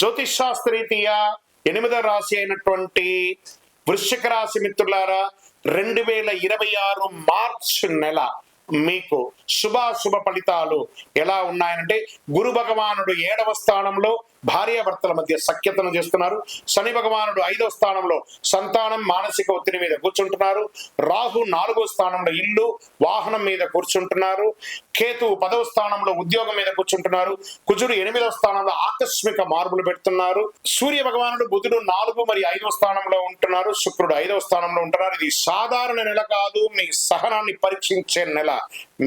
జ్యోతిష్ శాస్త్రరీత్యా 8వ రాశి అయినటువంటి వృశ్చిక రాశి మిత్రులారా, 2026 మార్చ్ నెల మీకు శుభాశుభ ఫలితాలు ఎలా ఉన్నాయంటే, గురు భగవానుడు 7వ స్థానంలో భార్యాభర్తల మధ్య సఖ్యతను చేస్తున్నారు. శని భగవానుడు 5వ స్థానంలో సంతానం మానసిక ఒత్తిడి మీద కూర్చుంటున్నారు. రాహు 4వ స్థానంలో ఇల్లు వాహనం మీద కూర్చుంటున్నారు. కేతు 10వ స్థానంలో ఉద్యోగం మీద కూర్చుంటున్నారు. కుజుడు 8వ స్థానంలో ఆకస్మిక మార్పులు పెడుతున్నారు. సూర్య భగవానుడు బుధుడు 4 మరియు 5వ స్థానంలో ఉంటున్నారు. శుక్రుడు 5వ స్థానంలో ఉంటున్నారు. ఇది సాధారణ నెల కాదు, మీ సహనాన్ని పరీక్షించే నెల.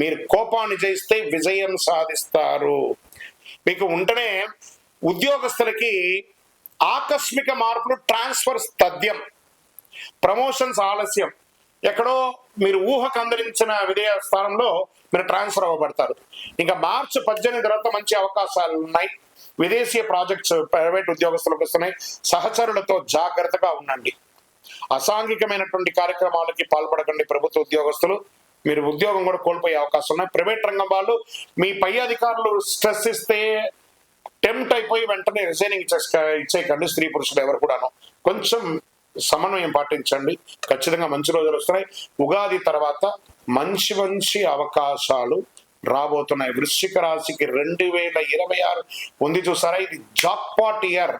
మీరు కోపాన్ని జయిస్తే విజయం సాధిస్తారు. మీకు ఉంటేనే ఉద్యోగస్తులకి ఆకస్మిక మార్పులు, ట్రాన్స్ఫర్స్ తథ్యం, ప్రమోషన్స్ ఆలస్యం, ఎక్కడో మీరు ఊహకు అందరించిన విదేయ స్థానంలో మీరు ట్రాన్స్ఫర్ అవ్వబడతారు. ఇంకా మార్చి 18 తర్వాత మంచి అవకాశాలు ఉన్నాయి. విదేశీయ ప్రాజెక్ట్స్ ప్రైవేట్ ఉద్యోగస్తులకు వస్తున్నాయి. సహచరులతో జాగ్రత్తగా ఉండండి. అసాంఘికమైనటువంటి కార్యక్రమాలకి పాల్పడకండి. ప్రభుత్వ ఉద్యోగస్తులు మీరు ఉద్యోగం కూడా కోల్పోయే అవకాశం ఉన్నాయి. ప్రైవేట్ రంగం వాళ్ళు మీ పై అధికారులు స్ట్రెస్ ఇస్తే టెంప్ట్ అయిపోయి వెంటనే రిజైనింగ్ ఇచ్చేయకండి. స్త్రీ పురుషులు ఎవరు కూడాను కొంచెం సమన్వయం పాటించండి. ఖచ్చితంగా మంచి రోజులు వస్తున్నాయి. ఉగాది తర్వాత మంచి మంచి అవకాశాలు రాబోతున్నాయి. వృశ్చిక రాశికి 2026 ఉంది చూసారా, ఇది జాక్పాట్ ఇయర్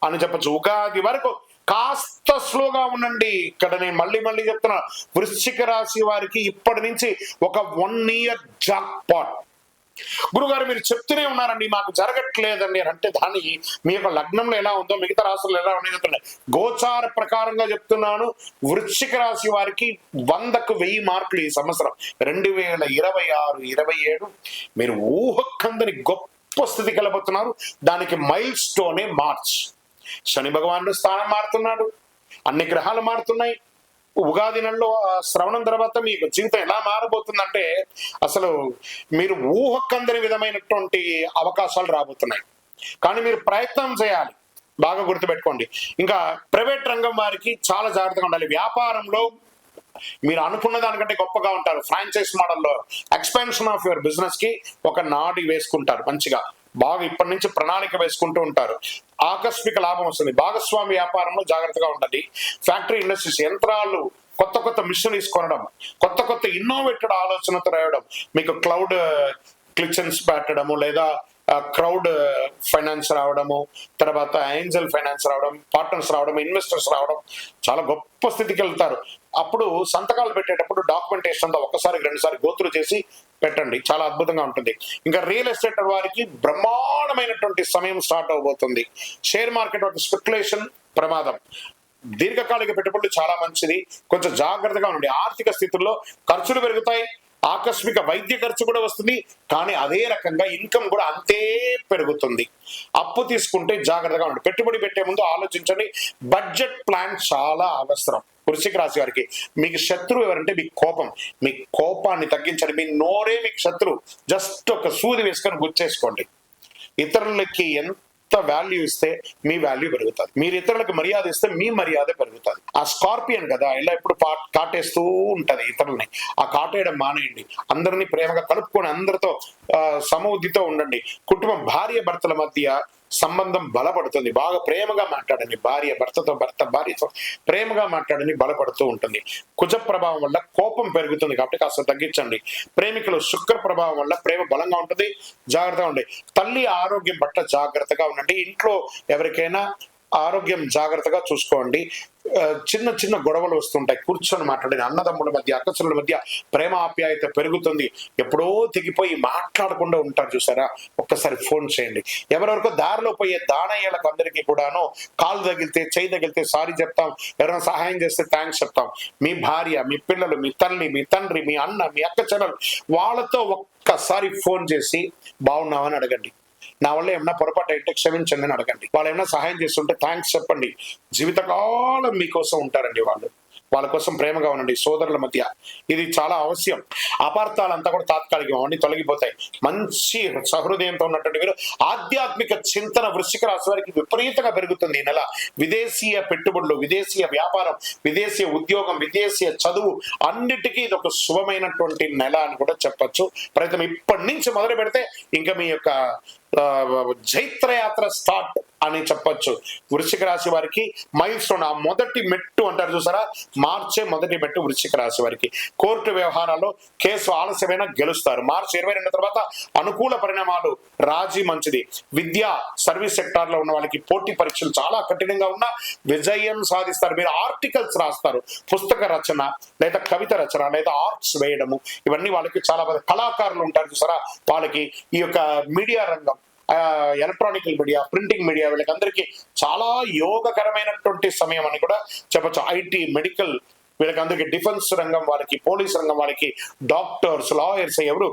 అని చెప్పచ్చు. ఉగాది వరకు కాస్త స్లోగా ఉండండి. ఇక్కడ నేను మళ్ళీ చెప్తున్నా, వృశ్చిక రాశి వారికి ఇప్పటి నుంచి ఒక 1 ఇయర్ జాక్పాట్. గురుగారు మీరు చెప్తూనే ఉన్నారండి, మాకు జరగట్లేదండి అని అంటే దాన్ని మీ యొక్క లగ్నంలో ఎలా ఉందో మిగతా రాశులు ఎలా ఉన్నాయో చెప్తున్నాయి. గోచార ప్రకారంగా చెప్తున్నాను, వృశ్చిక రాశి వారికి 100కు 1000 మార్కులు ఈ సంవత్సరం 2026-27 మీరు ఊహకందని గొప్ప స్థితి కలబోతున్నారు. దానికి మైల్ స్టోనే మార్చ్. శని భగవానుడు స్థానం మారుతున్నాడు, అన్ని గ్రహాలు మారుతున్నాయి. ఉగాది నెలలో శ్రవణం తర్వాత మీకు జీవితం ఎలా మారబోతుందంటే అసలు మీరు ఊహకందని విధమైనటువంటి అవకాశాలు రాబోతున్నాయి. కానీ మీరు ప్రయత్నం చేయాలి. బాగా గుర్తుపెట్టుకోండి. ఇంకా ప్రైవేట్ రంగం వారికి చాలా జాగ్రత్తగా ఉండాలి. వ్యాపారంలో మీరు అనుకున్న దానికంటే గొప్పగా ఉంటారు. ఫ్రాంచైజ్ మోడల్లో ఎక్స్పాన్షన్ ఆఫ్ యువర్ బిజినెస్ కి ఒక నాడి వేసుకుంటారు. మంచిగా బాగా ఇప్పటి నుంచి ప్రణాళిక వేసుకుంటూ ఉంటారు. ఆకస్మిక లాభం వస్తుంది. భాగస్వామి వ్యాపారంలో జాగ్రత్తగా ఉండాలి. ఫ్యాక్టరీ ఇండస్ట్రీస్, యంత్రాలు, కొత్త మిషనరీస్ కొనడం, కొత్త ఇన్నోవేటెడ్ ఆలోచనతో రావడం, మీకు క్లౌడ్ కిచెన్స్ పెట్టడము, లేదా క్రౌడ్ ఫైనాన్స్ రావడము, తర్వాత ఏంజల్ ఫైనాన్స్ రావడం, పార్ట్నర్స్ రావడం, ఇన్వెస్టర్స్ రావడం, చాలా గొప్ప స్థితికి వెళ్తారు. అప్పుడు సంతకాలు పెట్టేటప్పుడు డాక్యుమెంటేషన్ ఒకసారి 2 సార్లు గోత్రు చేసి పెట్టండి. చాలా అద్భుతంగా ఉంటుంది. ఇంకా రియల్ ఎస్టేట్ వారికి బ్రహ్మాండమైనటువంటి సమయం స్టార్ట్ అవబోతుంది. షేర్ మార్కెట్ ఒక స్పెక్యులేషన్ ప్రమాదం. దీర్ఘకాలిక పెట్టుబడులు చాలా మంచిది. కొంచెం జాగ్రత్తగా ఉండండి. ఆర్థిక స్థితుల్లో ఖర్చులు పెరుగుతాయి. ఆకస్మిక వైద్య ఖర్చు కూడా వస్తుంది. కానీ అదే రకంగా ఇన్కమ్ కూడా అంతే పెరుగుతుంది. అప్పు తీసుకుంటే జాగ్రత్తగా ఉండండి. పెట్టుబడి పెట్టే ముందు ఆలోచించండి. బడ్జెట్ ప్లాన్ చాలా అవసరం. వృశ్చిక రాశి వారికి మీకు శత్రువు ఎవరంటే మీ కోపం. మీ కోపాన్ని తగ్గించండి. మీ నోరే మీకు శత్రువు. జస్ట్ ఒక సూది వేసుకొని గుర్చేసుకోండి. ఇతరులకి ఎంత వాల్యూ ఇస్తే మీ వాల్యూ పెరుగుతుంది. మీరు ఇతరులకు మర్యాద ఇస్తే మీ మర్యాద పెరుగుతుంది. ఆ స్కార్పియన్ కదా ఇలా ఎప్పుడు కాటేస్తూ ఉంటది ఇతరులని. ఆ కాటేయడం మానేయండి. అందరినీ ప్రేమగా కలుపుకొని అందరితో సమబుద్ధితో ఉండండి. కుటుంబం భార్య భర్తల మధ్య సంబంధం బలపడుతుంది. బాగా ప్రేమగా మాట్లాడండి. భర్తతో భార్యతో ప్రేమగా మాట్లాడని బలపడుతూ ఉంటుంది. కుజ ప్రభావం వల్ల కోపం పెరుగుతుంది కాబట్టి కాస్త తగ్గించండి. ప్రేమికులు శుక్ర ప్రభావం వల్ల ప్రేమ బలంగా ఉంటుంది. జాగ్రత్తగా ఉండండి. తల్లి ఆరోగ్యం పట్ల జాగ్రత్తగా ఉండండి. ఇంట్లో ఎవరికైనా ఆరోగ్యం జాగ్రత్తగా చూసుకోండి. చిన్న గొడవలు వస్తుంటాయి. కూర్చొని మాట్లాడిన అన్నదమ్ముల మధ్య, అక్కచెల్లెల మధ్య ప్రేమ ఆప్యాయత పెరుగుతుంది. ఎప్పుడో తెగిపోయి మాట్లాడకుండా ఉంటారు చూసారా, ఒక్కసారి ఫోన్ చేయండి. ఎవరెవరికో దారిలో పోయే దానయ్యలకు అందరికీ కూడాను కాలు తగిలితే, చేయి తగిలితే సారీ చెప్తాం. ఎవరైనా సహాయం చేస్తే థ్యాంక్స్ చెప్తాం. మీ భార్య, మీ పిల్లలు, మీ తల్లి, మీ తండ్రి, మీ అన్న, మీ అక్క చెల్లెలు వాళ్ళతో ఒక్కసారి ఫోన్ చేసి బాగున్నావని అడగండి. నా వల్ల ఏమన్నా పొరపాటు అయితే క్షమించండి అని అడగండి. వాళ్ళు ఏమన్నా సహాయం చేస్తుంటే థ్యాంక్స్ చెప్పండి. జీవితకాలం మీకోసం ఉంటారండి వాళ్ళు. వాళ్ళ కోసం ప్రేమగా ఉండండి. సోదరుల మధ్య ఇది చాలా అవశ్యం. అపార్థాలంతా కూడా తాత్కాలికం, అవన్నీ తొలగిపోతాయి. మంచి సహృదయంతో ఉన్నటువంటి మీరు ఆధ్యాత్మిక చింతన వృశ్చిక రాశి వారికి విపరీతంగా పెరుగుతుంది ఈ నెల. విదేశీయ పెట్టుబడులు, విదేశీయ వ్యాపారం, విదేశీయ ఉద్యోగం, విదేశీయ చదువు అన్నిటికీ ఇది ఒక శుభమైనటువంటి నెల అని కూడా చెప్పచ్చు. ప్రయత్నం ఇప్పటి నుంచి మొదలు పెడితే ఇంకా మీ యొక్క జైత్రయాత్ర స్టార్ట్ అని చెప్పొచ్చు. వృశ్చిక రాశి వారికి మైల్ స్టోన్, ఆ మొదటి మెట్టు అంటారు చూసారా, మార్చే మొదటి మెట్టు వృశ్చిక రాశి వారికి. కోర్టు వ్యవహారాల్లో కేసు ఆలస్యమైన గెలుస్తారు. మార్చి 22 తర్వాత అనుకూల పరిణామాలు, రాజీ మంచిది. విద్యా సర్వీస్ సెక్టార్ లో ఉన్న వాళ్ళకి పోటీ పరీక్షలు చాలా కఠినంగా ఉన్న విజయం సాధిస్తారు. మీరు ఆర్టికల్స్ రాస్తారు, పుస్తక రచన లేదా కవిత రచన లేదా ఆర్ట్స్ వేయడము, ఇవన్నీ వాళ్ళకి చాలా కళాకారులు ఉంటారు చూసారా, వాళ్ళకి ఈ యొక్క మీడియా రంగం, ఎలక్ట్రానిక్ మీడియా, ప్రింటింగ్ మీడియా, వీళ్ళకందరికీ చాలా యోగకరమైనటువంటి సమయం అని కూడా చెప్పచ్చు. ఐటీ, మెడికల్, వీళ్ళకందరికీ డిఫెన్స్ రంగం వాళ్ళకి, పోలీస్ రంగం వాళ్ళకి, డాక్టర్స్, లాయర్స్, ఎవరు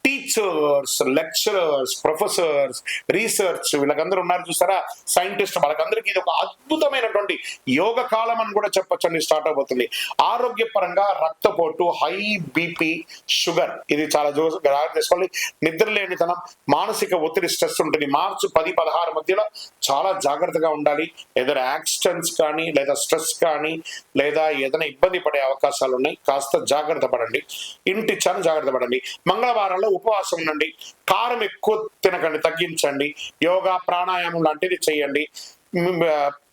టీచర్స్, లెక్చరర్స్, ప్రొఫెసర్స్, రీసెర్చ్, వీళ్ళకందరూ ఉన్నారు చూసారా, సైంటిస్ట్, వాళ్ళకందరికీ ఇది ఒక అద్భుతమైనటువంటి యోగ కాలం అని కూడా చెప్పొచ్చండి. స్టార్ట్ అవబోతుంది. ఆరోగ్యపరంగా రక్తపోటు, హై బీపీ, షుగర్, ఇది చాలా జాగ్రత్త తీసుకోవాలి. నిద్ర లేనితనం, మానసిక ఒత్తిడి, స్ట్రెస్ ఉంటుంది. మార్చి 10-16 మధ్యలో చాలా జాగ్రత్తగా ఉండాలి. ఏదైనా యాక్సిడెంట్స్ కానీ లేదా స్ట్రెస్ కానీ లేదా ఏదైనా ఇబ్బంది పడే అవకాశాలు ఉన్నాయి. కాస్త జాగ్రత్త పడండి. ఇంటి చాలా జాగ్రత్త పడండి. మంగళవారంలో ఉపవాసం ఉండండి. కారం ఎక్కువ తినకండి, తగ్గించండి. యోగా, ప్రాణాయామం లాంటిది చేయండి.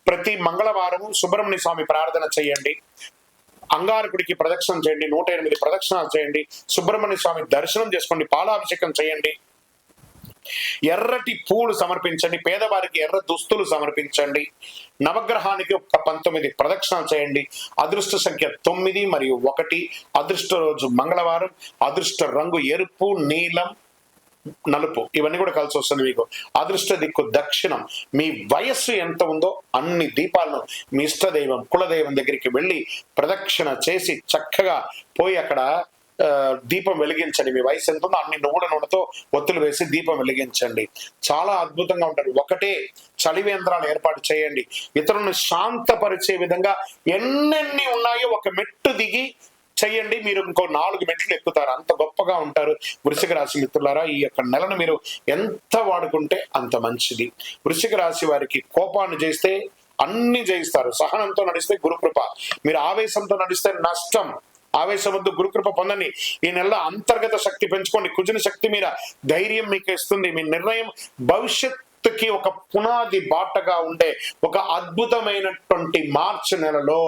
ప్రతి మంగళవారం సుబ్రహ్మణ్య స్వామి ప్రార్థన చేయండి. అంగారకుడికి ప్రదక్షిణం చేయండి. 108 ప్రదక్షిణాలు చేయండి. సుబ్రహ్మణ్య స్వామి దర్శనం చేసుకోండి. పాలాభిషేకం చేయండి. ఎర్రటి పూలు సమర్పించండి. పేదవారికి ఎర్ర దుస్తులు సమర్పించండి. నవగ్రహానికి ఒక 19 ప్రదక్షిణాలు చేయండి. అదృష్ట సంఖ్య 9 మరియు 1. అదృష్ట రోజు మంగళవారం. అదృష్ట రంగు ఎరుపు, నీలం, నలుపు, ఇవన్నీ కూడా కలిసి వస్తుంది మీకు. అదృష్ట దిక్కు దక్షిణం. మీ వయస్సు ఎంత ఉందో అన్ని దీపాలను మీ ఇష్టదైవం, కులదైవం దగ్గరికి వెళ్ళి ప్రదక్షిణ చేసి చక్కగా పోయి అక్కడ దీపం వెలిగించండి. మీ వయసు ఎంత ఉందో అన్ని నువ్వుల నూనెతో ఒత్తులు వేసి దీపం వెలిగించండి. చాలా అద్భుతంగా ఉంటారు. ఒకటే చలివేంద్రాలు ఏర్పాటు చేయండి. ఇతరులను శాంతపరిచే విధంగా ఎన్నెన్ని ఉన్నాయో ఒక మెట్టు దిగి చెయ్యండి. మీరు ఇంకో 4 మెట్లు ఎక్కుతారు. అంత గొప్పగా ఉంటారు వృశ్చిక రాశి మిత్రులారా. ఈ యొక్క నెలను మీరు ఎంత వాడుకుంటే అంత మంచిది. వృశ్చిక రాశి వారికి కోపాన్ని చేస్తే అన్ని జయిస్తారు. సహనంతో నడిస్తే గురుకృప. మీరు ఆవేశంతో నడిస్తే నష్టం. ఆవేశవద్దు, గురుకృప పొందండి. ఈ నెలలో అంతర్గత శక్తి పెంచుకోండి. కుజుని శక్తి మీద ధైర్యం మీకు ఇస్తుంది. మీ నిర్ణయం భవిష్యత్తుకి ఒక పునాది బాటగా ఉండే ఒక అద్భుతమైనటువంటి మార్చి నెలలో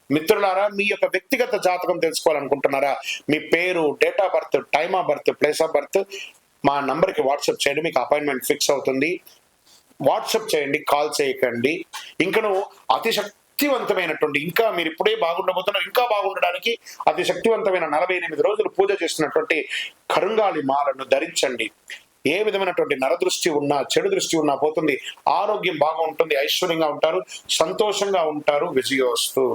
మిత్రులారా, మీ యొక్క వ్యక్తిగత జాతకం తెలుసుకోవాలనుకుంటున్నారా? మీ పేరు, date of birth, time of birth, place of birth మా నంబర్కి వాట్సాప్ చేయండి. మీకు అపాయింట్మెంట్ ఫిక్స్ అవుతుంది. వాట్సాప్ చేయండి, కాల్ చేయకండి. ఇంకను అతి శక్తివంతమైనటువంటి, ఇంకా మీరు ఇప్పుడే బాగుండబోతున్నారు, ఇంకా బాగుండడానికి అతి శక్తివంతమైన 48 రోజులు పూజ చేస్తున్నటువంటి కరుంగాళి మాలను ధరించండి. ఏ విధమైనటువంటి నరదృష్టి ఉన్నా, చెడు దృష్టి ఉన్నా పోతుంది. ఆరోగ్యం బాగా ఉంటుంది. ఐశ్వర్యంగా ఉంటారు. సంతోషంగా ఉంటారు. విజయోస్తు.